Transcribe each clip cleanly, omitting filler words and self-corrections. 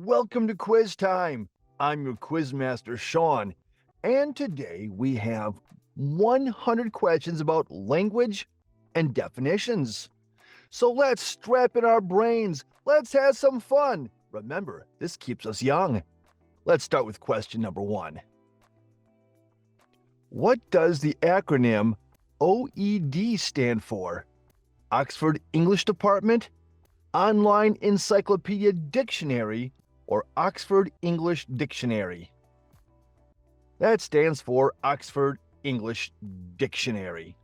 Welcome to Quiz Time. I'm your Quizmaster, Sean, and today we have 100 questions about language and definitions. So let's strap in our brains. Let's have some fun. Remember, this keeps us young. Let's start with question number 1. What does the acronym OED stand for? Oxford English Department, Online Encyclopedia Dictionary, or Oxford English Dictionary? That stands for Oxford English Dictionary.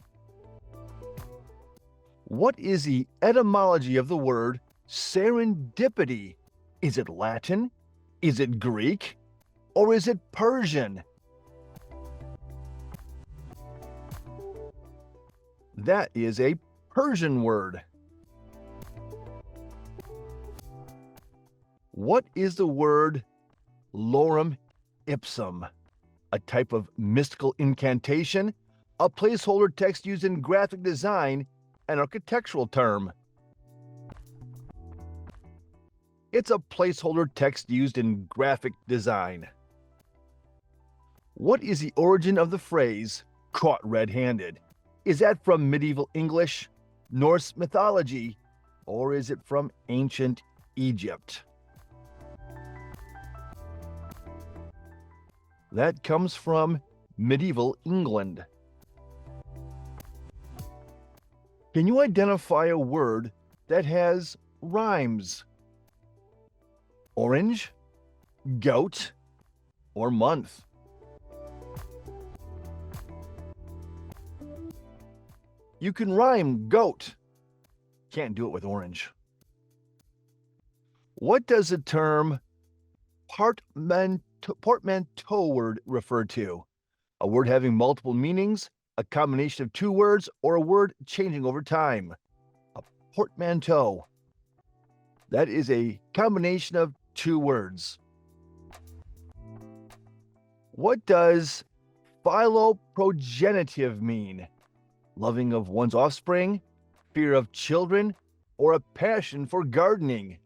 What is the etymology of the word serendipity? Is it Latin? Is it Greek? Or is it Persian? That is a Persian word. What is the word lorem ipsum? A type of mystical incantation, a placeholder text used in graphic design, an architectural term. It's a placeholder text used in graphic design. What is the origin of the phrase caught red-handed? Is that from medieval English, Norse mythology, or is it from ancient Egypt? That comes from medieval England. Can you identify a word that has rhymes? Orange, goat, or month? You can rhyme goat. Can't do it with orange. What does the term portmanteau word refer to? A word having multiple meanings, a combination of two words, or a word changing over time? A portmanteau. That is a combination of two words. What does philoprogenitive mean? Loving of one's offspring, fear of children, or a passion for gardening?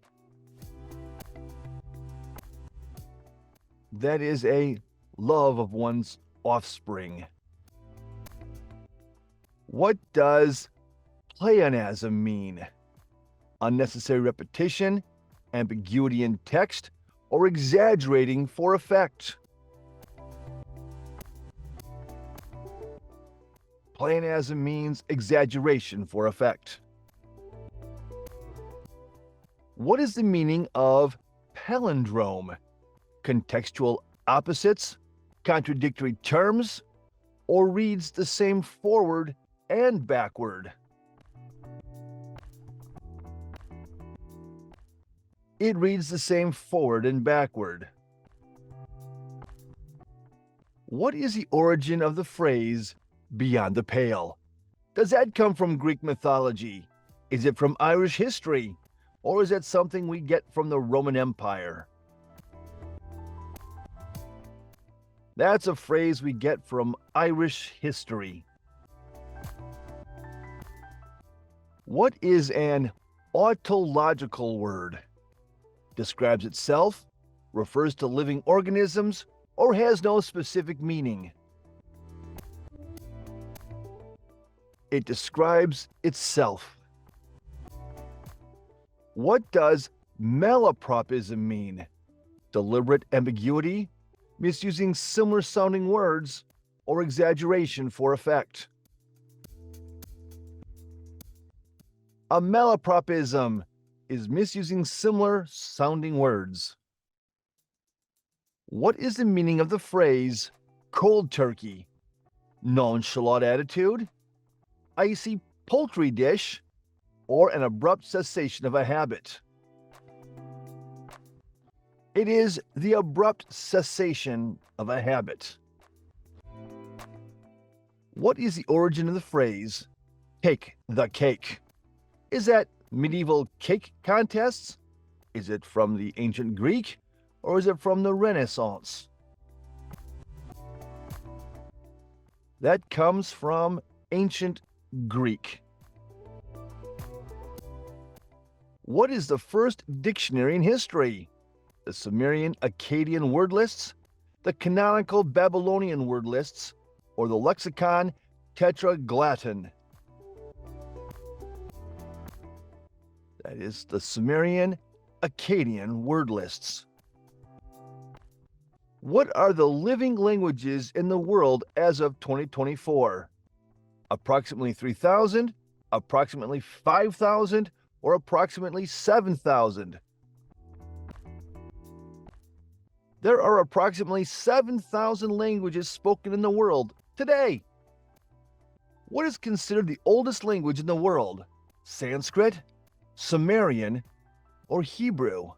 That is a love of one's offspring. What does pleonasm mean? Unnecessary repetition, ambiguity in text, or exaggerating for effect? Pleonasm means exaggeration for effect. What is the meaning of palindrome? Contextual opposites, contradictory terms, or reads the same forward and backward? It reads the same forward and backward. What is the origin of the phrase beyond the pale? Does that come from Greek mythology? Is it from Irish history? Or is it something we get from the Roman Empire? That's a phrase we get from Irish history. What is an autological word? Describes itself, refers to living organisms, or has no specific meaning? It describes itself. What does malapropism mean? Deliberate ambiguity, misusing similar sounding words, or exaggeration for effect? A malapropism is misusing similar sounding words. What is the meaning of the phrase cold turkey? Nonchalant attitude, icy poultry dish, or an abrupt cessation of a habit? It is the abrupt cessation of a habit. What is the origin of the phrase take the cake? Is that medieval cake contests? Is it from the ancient Greek, or is it from the Renaissance? That comes from ancient Greek. What is the first dictionary in history? the Sumerian Akkadian word lists, the canonical Babylonian word lists, or the lexicon Tetragrammaton. That is the Sumerian Akkadian word lists. What are the living languages in the world as of 2024? Approximately 3,000, approximately 5,000, or approximately 7,000? There are approximately 7,000 languages spoken in the world today. What is considered the oldest language in the world? Sanskrit, Sumerian, or Hebrew?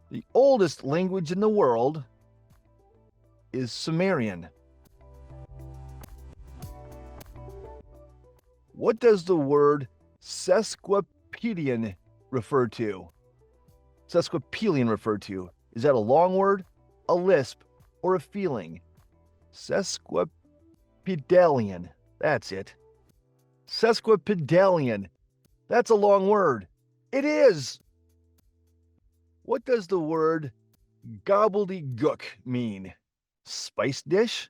The oldest language in the world is Sumerian. What does the word sesquipedalian refer to? Sesquipedalian refer to? Is that a long word, a lisp, or a feeling? Sesquipedalian. That's it. Sesquipedalian. That's a long word. It is. What does the word gobbledygook mean? Spice dish,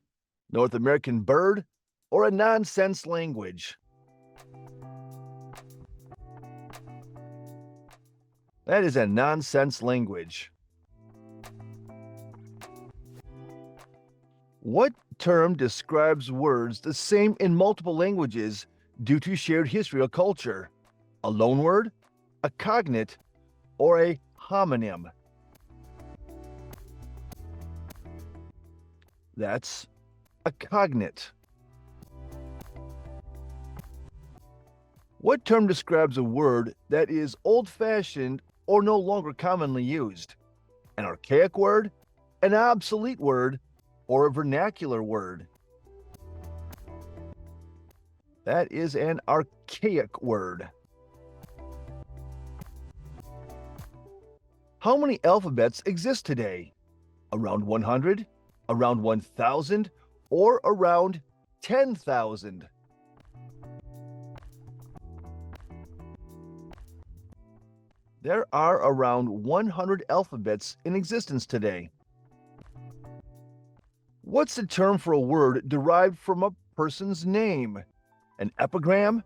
North American bird, or a nonsense language? That is a nonsense language. What term describes words the same in multiple languages due to shared history or culture? A loanword, a cognate, or a homonym? That's a cognate. What term describes a word that is old-fashioned or no longer commonly used? An archaic word, an obsolete word, or a vernacular word? That is an archaic word. How many alphabets exist today? Around 100, around 1,000, or around 10,000? There are around 100 alphabets in existence today. What's the term for a word derived from a person's name? An epigram,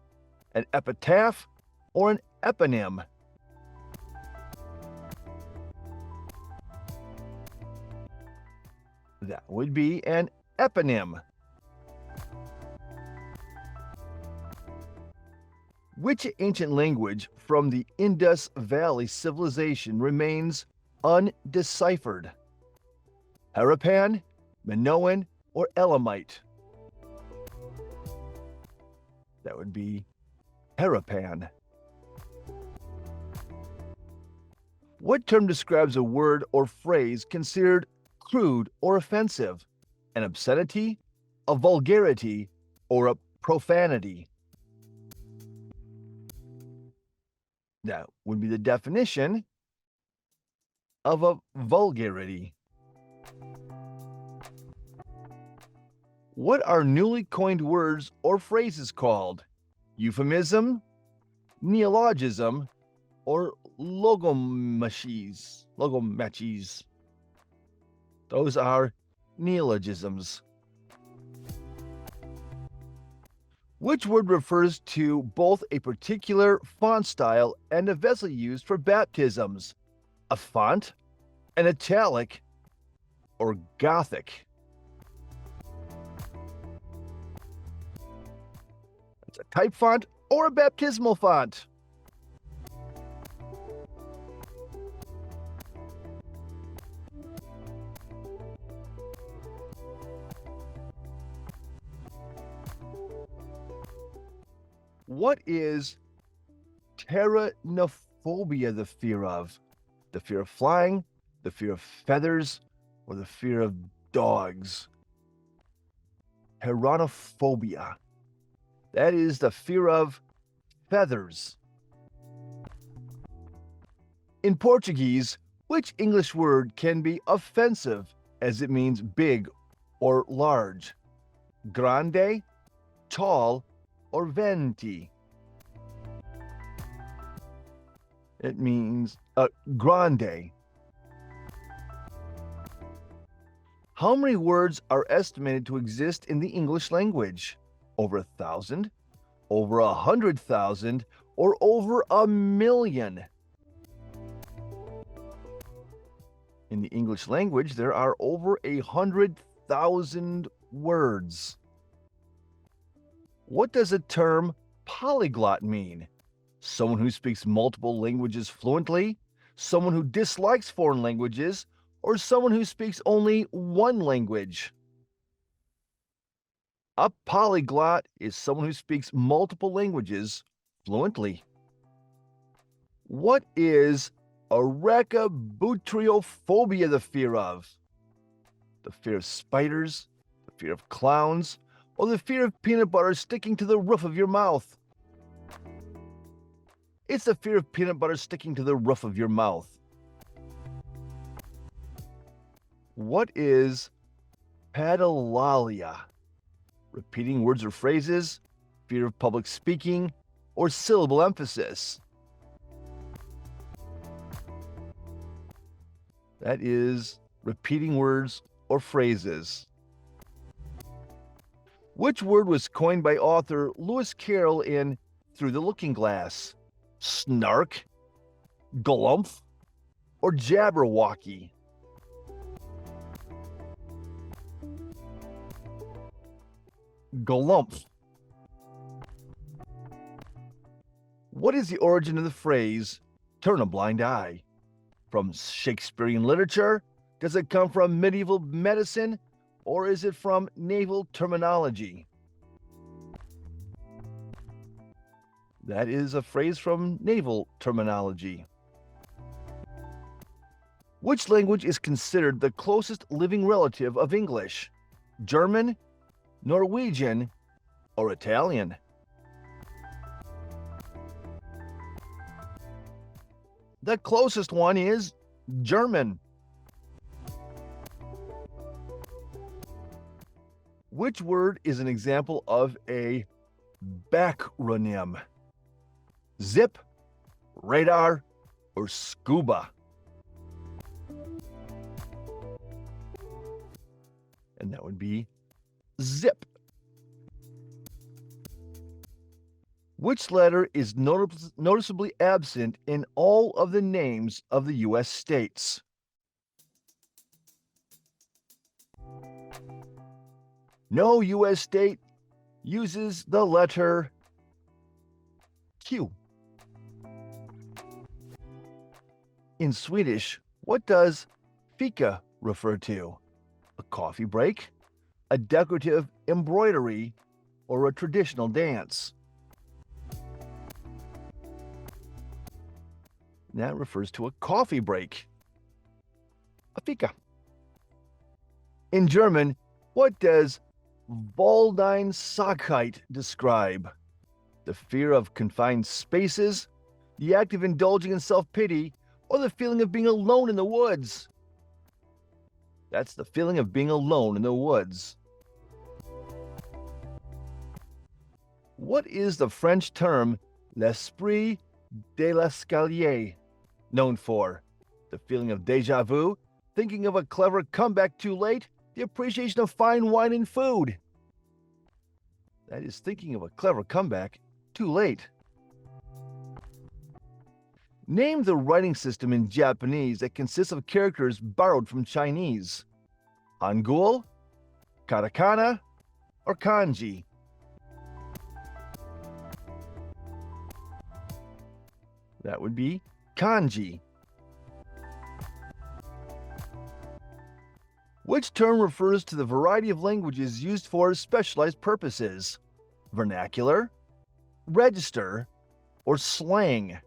an epitaph, or an eponym? That would be an eponym. Which ancient language from the Indus Valley civilization remains undeciphered? Harappan, Minoan, or Elamite? That would be Harappan. What term describes a word or phrase considered crude or offensive? An obscenity, a vulgarity, or a profanity? That would be the definition of a vulgarity. What are newly coined words or phrases called? Euphemism, neologism, or logomachies? Those are neologisms. Which word refers to both a particular font style and a vessel used for baptisms? A font, an italic, or Gothic? It's a type font or a baptismal font. What is pteranophobia the fear of? The fear of flying, the fear of feathers, or the fear of dogs? Pteranophobia. That is the fear of feathers. In Portuguese, which English word can be offensive as it means big or large? Grande, tall, or venti? It means grande. How many words are estimated to exist in the English language? Over 1,000, over 100,000, or over 1,000,000? In the English language, there are over 100,000 words. What does the term polyglot mean? Someone who speaks multiple languages fluently, someone who dislikes foreign languages, or someone who speaks only one language? A polyglot is someone who speaks multiple languages fluently. What is arachabutriophobia the fear of? The fear of spiders, the fear of clowns, or the fear of peanut butter sticking to the roof of your mouth? It's the fear of peanut butter sticking to the roof of your mouth. What is padallalia? Repeating words or phrases, fear of public speaking, or syllable emphasis? That is repeating words or phrases. Which word was coined by author Lewis Carroll in Through the Looking Glass? Snark, glumph, or jabberwocky? Glumph. What is the origin of the phrase, turn a blind eye? From Shakespearean literature? Does it come from medieval medicine? Or is it from naval terminology? That is a phrase from naval terminology. Which language is considered the closest living relative of English? German, Norwegian, or Italian? The closest one is German. Which word is an example of a backronym? Zip, radar, or scuba? And that would be zip. Which letter is noticeably absent in all of the names of the U.S. states? No U.S. state uses the letter Q. In Swedish, what does fika refer to? A coffee break, a decorative embroidery, or a traditional dance? That refers to a coffee break. A fika. In German, what does Waldeinsamkeit describe? The fear of confined spaces, the act of indulging in self-pity, or the feeling of being alone in the woods? That's the feeling of being alone in the woods. What is the French term l'esprit de l'escalier known for? The feeling of déjà vu, thinking of a clever comeback too late, the appreciation of fine wine and food? That is thinking of a clever comeback too late. Name the writing system in Japanese that consists of characters borrowed from Chinese. Hangul, katakana, or kanji? That would be kanji. Which term refers to the variety of languages used for specialized purposes? Vernacular, register, or slang?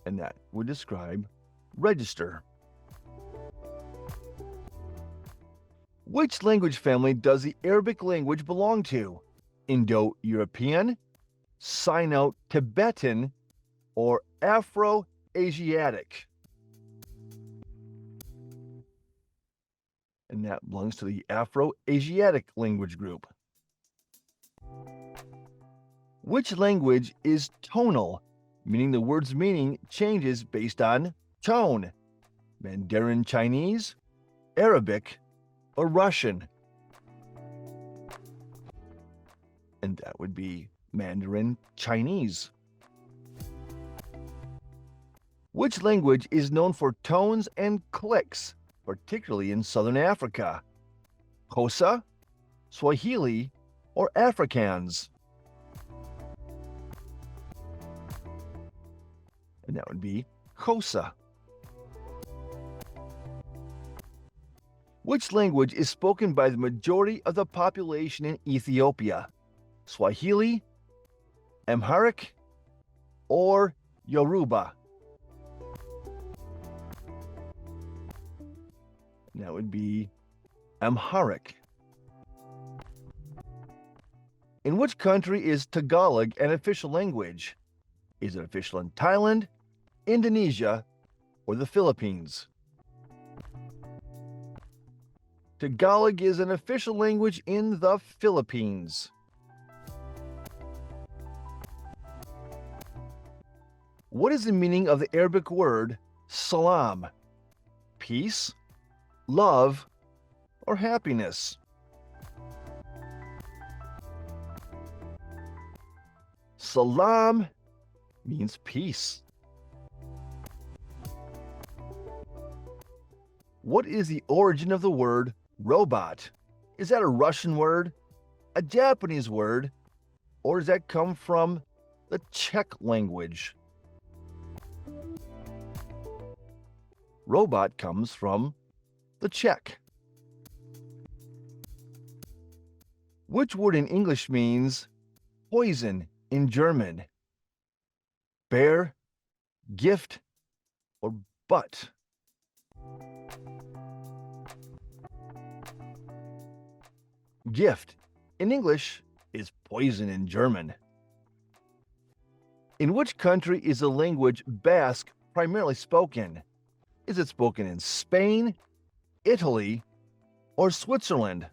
And that would describe register. Which language family does the Arabic language belong to? Indo-European, Sino-Tibetan, or Afro-Asiatic? And that belongs to the Afro-Asiatic language group. Which language is tonal, meaning the word's meaning changes based on tone? Mandarin Chinese, Arabic, or Russian? And that would be Mandarin Chinese. Which language is known for tones and clicks, particularly in southern Africa? Xhosa, Swahili, or Afrikaans? And that would be Xhosa. Which language is spoken by the majority of the population in Ethiopia? Swahili, Amharic, or Yoruba? And that would be Amharic. In which country is Tagalog an official language? Is it official in Thailand, Indonesia, or the Philippines? Tagalog is an official language in the Philippines. What is the meaning of the Arabic word salam? Peace, love, or happiness? Salam means peace. What is the origin of the word robot? Is that a Russian word, a Japanese word, or does that come from the Czech language? Robot comes from the Czech. Which word in English means poison in German? Bear, gift, or butt? Gift in English is poison in German. In which country is the language Basque primarily spoken? Is it spoken in Spain, Italy, or Switzerland?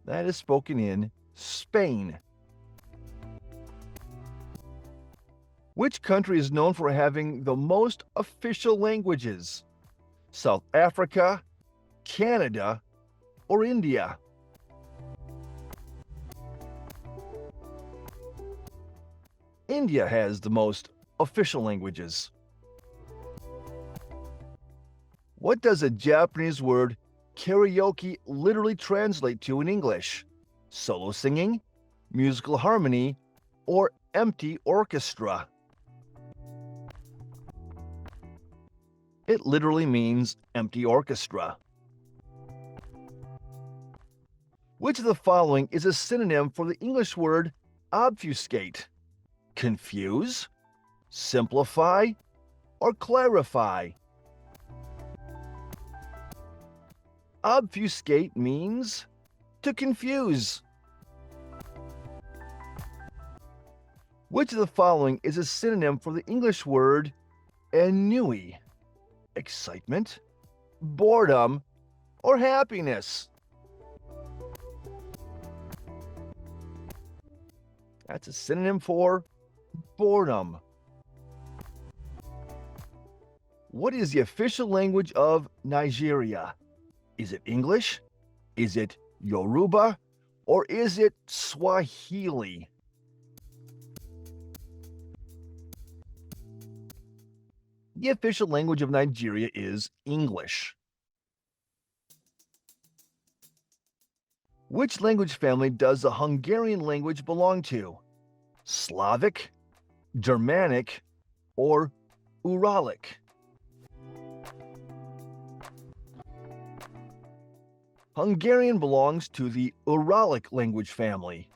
That is spoken in Spain. Which country is known for having the most official languages? South Africa, Canada, or India? India has the most official languages. What does the Japanese word karaoke literally translate to in English? Solo singing, musical harmony, or empty orchestra? It literally means empty orchestra. Which of the following is a synonym for the English word obfuscate? Confuse, simplify, or clarify? Obfuscate means to confuse. Which of the following is a synonym for the English word ennui? Excitement, boredom, or happiness? That's a synonym for boredom. What is the official language of Nigeria? Is it English? Is it Yoruba? Or is it Swahili? The official language of Nigeria is English. Which language family does the Hungarian language belong to? Slavic, Germanic, or Uralic? Hungarian belongs to the Uralic language family.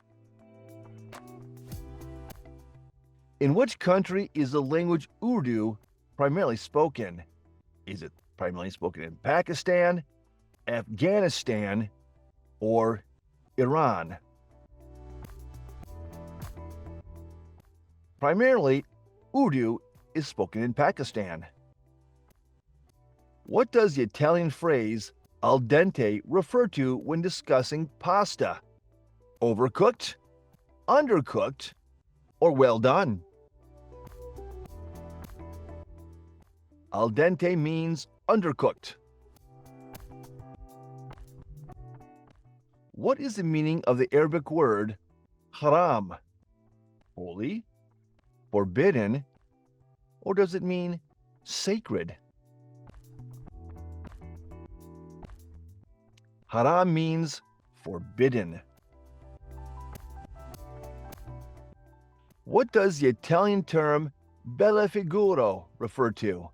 In which country is the language Urdu primarily spoken? Is it primarily spoken in Pakistan, Afghanistan, or Iran? Primarily, Urdu is spoken in Pakistan. What does the Italian phrase Al dente referred to when discussing pasta? Overcooked, undercooked, or well done? Al dente means undercooked. What is the meaning of the Arabic word haram? Holy, forbidden, or does it mean sacred? Haram means forbidden. What does the Italian term bella figuro refer to?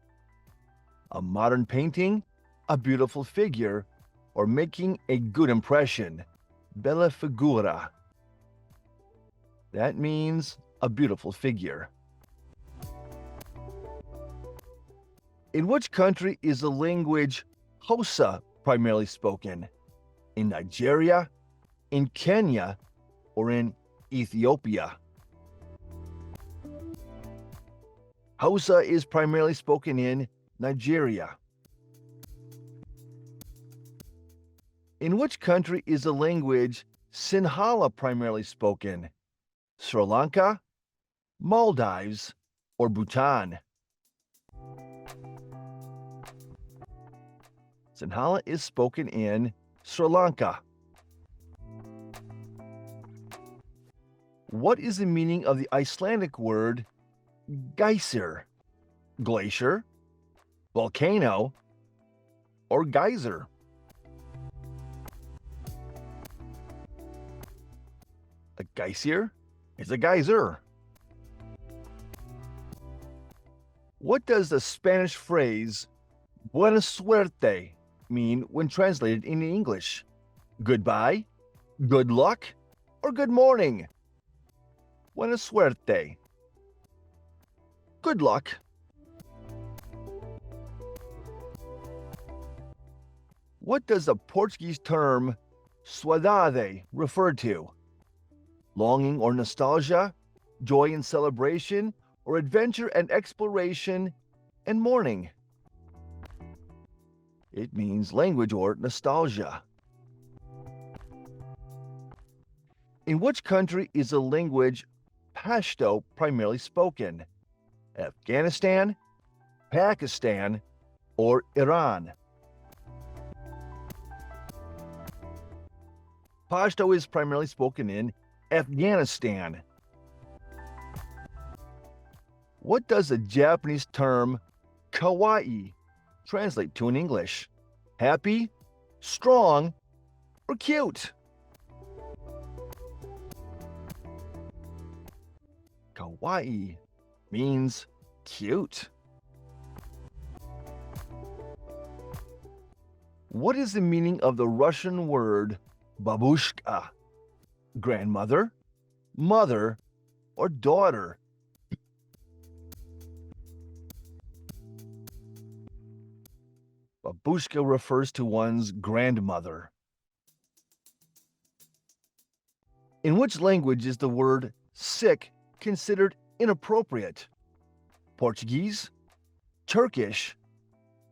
A modern painting, a beautiful figure, or making a good impression? Bella figura. That means a beautiful figure. In which country is the language Hausa primarily spoken? In Nigeria, in Kenya, or in Ethiopia? Hausa is primarily spoken in Nigeria. In which country is the language Sinhala primarily spoken? Sri Lanka, Maldives, or Bhutan? Sinhala is spoken in Sri Lanka. What is the meaning of the Icelandic word Geysir? Glacier, volcano, or geyser? A geyser is a geyser. What does the Spanish phrase buena suerte mean when translated in English? Goodbye, good luck, or good morning? Buena suerte. Good luck. What does the Portuguese term saudade refer to? Longing or nostalgia, joy and celebration, or adventure and exploration and mourning? It means language or nostalgia. In which country is the language Pashto primarily spoken? Afghanistan, Pakistan, or Iran? Pashto is primarily spoken in Afghanistan. What does the Japanese term kawaii translate to in English? Happy, strong, or cute? Kawaii means cute. What is the meaning of the Russian word babushka? Grandmother, mother, or daughter? Babushka refers to one's grandmother. In which language is the word sick considered inappropriate? Portuguese, Turkish,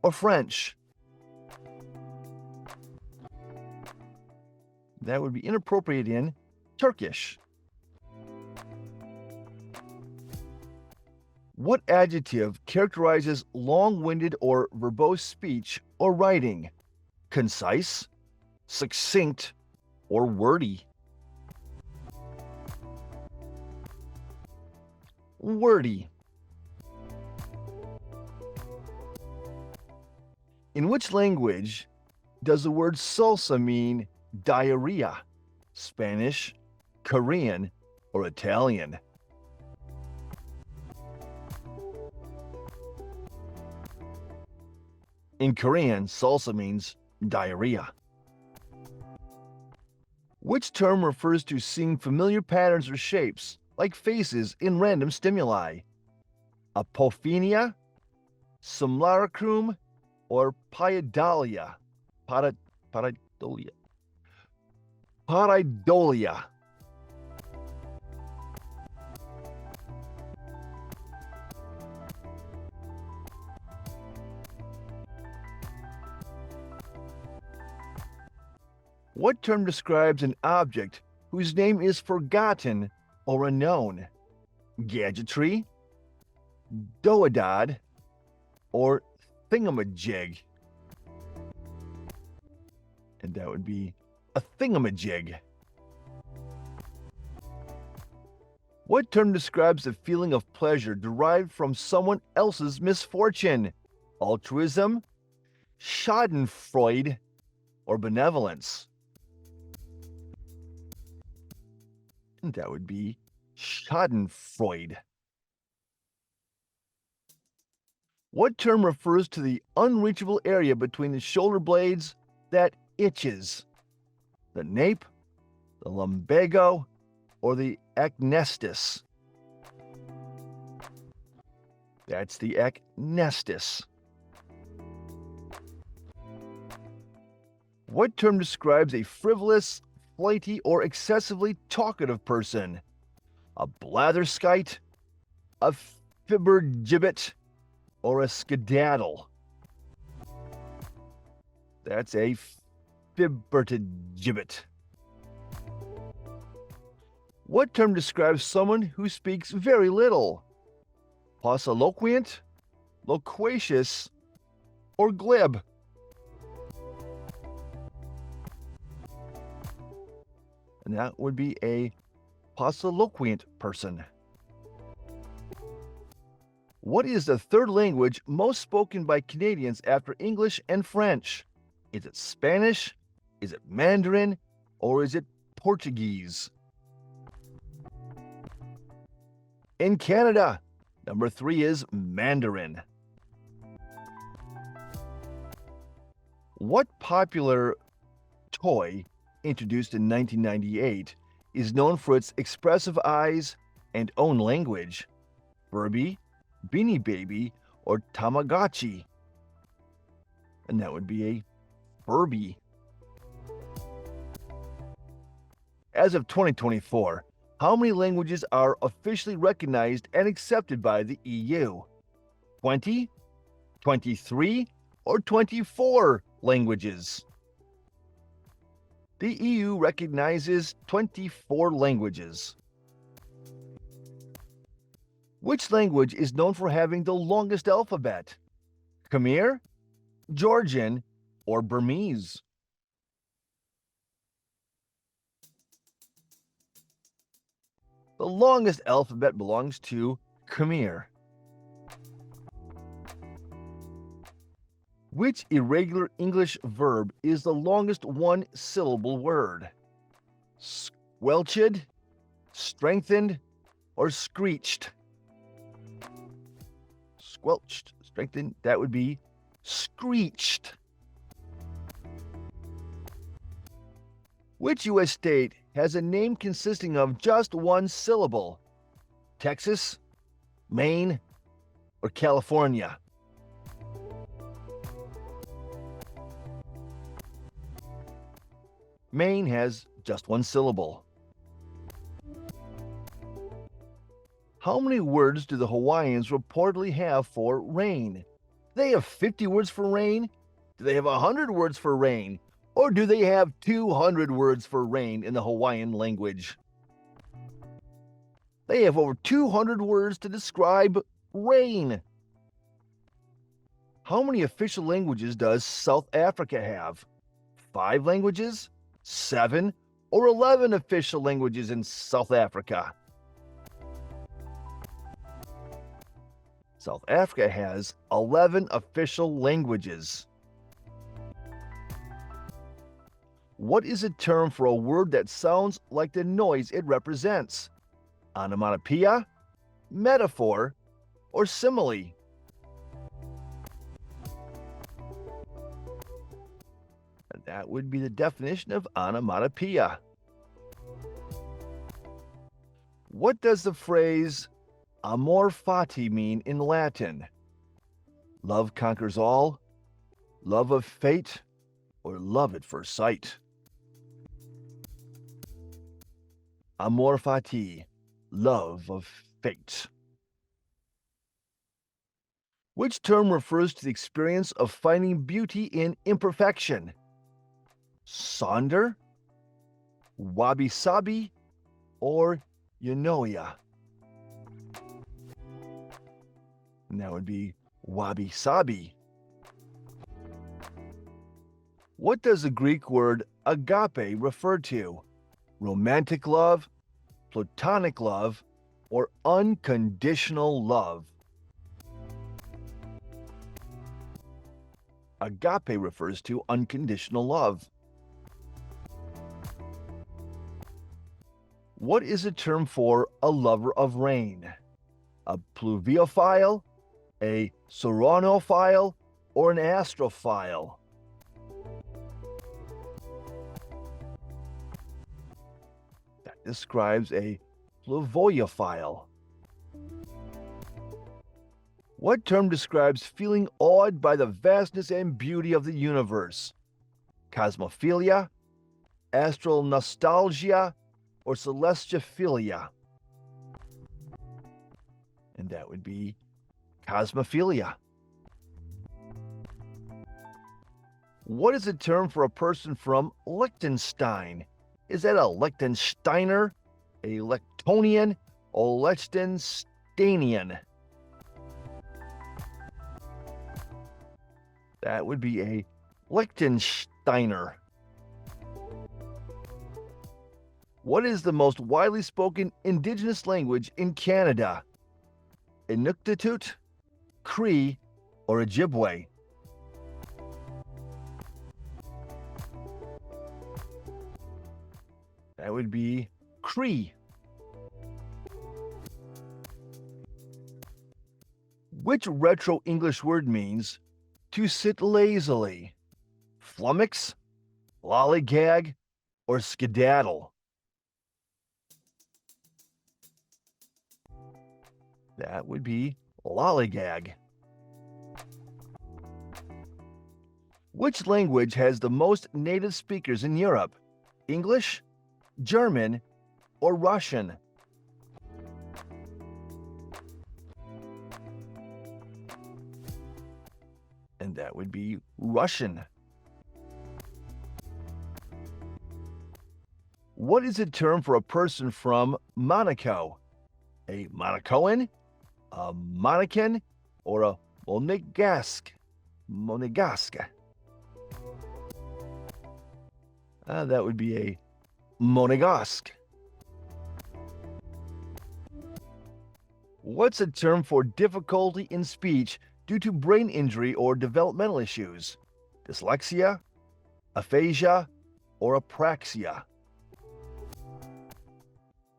or French? That would be inappropriate in Turkish. What adjective characterizes long-winded or verbose speech or writing? Concise, succinct, or wordy? Wordy. In which language does the word salsa mean diarrhea? Spanish, Korean, or Italian? In Korean, salsa means diarrhea. Which term refers to seeing familiar patterns or shapes, like faces in random stimuli? Apophenia, simulacrum, or pareidolia? Pareidolia. Pareidolia. What term describes an object whose name is forgotten or unknown? Gadgetry, doodad, or thingamajig? And that would be a thingamajig. What term describes the feeling of pleasure derived from someone else's misfortune? Altruism, schadenfreude, or benevolence? And that would be schadenfreude. What term refers to the unreachable area between the shoulder blades that itches? The nape, the lumbago, or the acnestis? That's the acnestis. What term describes a frivolous, flighty, or excessively talkative person? A blatherskite, a fibbergibbet, or a skedaddle? That's a fibbertigibbet. What term describes someone who speaks very little? Pauciloquent, loquacious, or glib? And that would be a pauciloquent person. What is the third language most spoken by Canadians after English and French? Is it Spanish? Is it Mandarin? Or is it Portuguese? In Canada, number 3 is Mandarin. What popular toy, introduced in 1998, is known for its expressive eyes and own language? Furby, Beanie Baby, or Tamagotchi? And that would be a Furby. As of 2024, how many languages are officially recognized and accepted by the EU? 20, 23, or 24 languages? The EU recognizes 24 languages. Which language is known for having the longest alphabet? Khmer, Georgian, or Burmese? The longest alphabet belongs to Khmer. Which irregular English verb is the longest one-syllable word? Squelched, strengthened, or screeched? Squelched, strengthened, that would be screeched. Which U.S. state has a name consisting of just one syllable? Texas, Maine, or California? Maine has just one syllable. How many words do the Hawaiians reportedly have for rain? Do they have 50 words for rain? Do they have 100 words for rain? Or do they have 200 words for rain in the Hawaiian language? They have over 200 words to describe rain. How many official languages does South Africa have? 5 languages, 7, or 11 official languages in South Africa? South Africa has 11 official languages. What is a term for a word that sounds like the noise it represents? Onomatopoeia, metaphor, or simile? And that would be the definition of onomatopoeia. What does the phrase amor fati mean in Latin? Love conquers all, love of fate, or love at first sight? Amor fati, love of fate. Which term refers to the experience of finding beauty in imperfection? Sonder, wabi-sabi, or Yonoya? And that would be wabi-sabi. What does the Greek word agape refer to? Romantic love, platonic love, or unconditional love? Agape refers to unconditional love. What is a term for a lover of rain? A pluviophile, a serenophile, or an astrophile? That describes a pluviophile. What term describes feeling awed by the vastness and beauty of the universe? Cosmophilia, astral nostalgia, or celestophilia? And that would be cosmophilia. What is the term for a person from Liechtenstein? Is that a Liechtensteiner, a Lectonian, or Liechtensteinian? That would be a Liechtensteiner. What is the most widely spoken Indigenous language in Canada? Inuktitut, Cree, or Ojibwe? That would be Cree. Which retro English word means to sit lazily? Flummox, lollygag, or skedaddle? That would be lollygag. Which language has the most native speakers in Europe? English, German, or Russian? And that would be Russian. What is a term for a person from Monaco? A Monacoan, a Monacan, or a Monegasque? Monegasque. That would be a Monegasque. What's a term for difficulty in speech due to brain injury or developmental issues? Dyslexia, aphasia, or apraxia?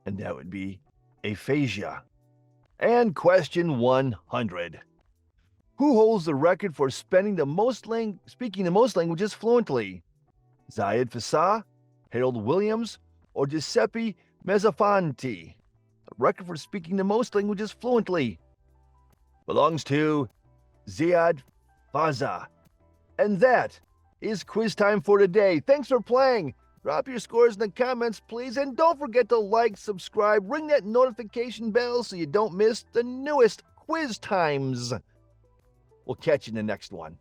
And that would be aphasia. And question 100. Who holds the record for speaking the most languages fluently? Zayed Fassah, Harold Williams, or Giuseppe Mezzafanti? The record for speaking the most languages fluently belongs to Ziad Faza. And that is quiz time for today. Thanks for playing. Drop your scores in the comments, please. And don't forget to like, subscribe, ring that notification bell so you don't miss the newest quiz times. We'll catch you in the next one.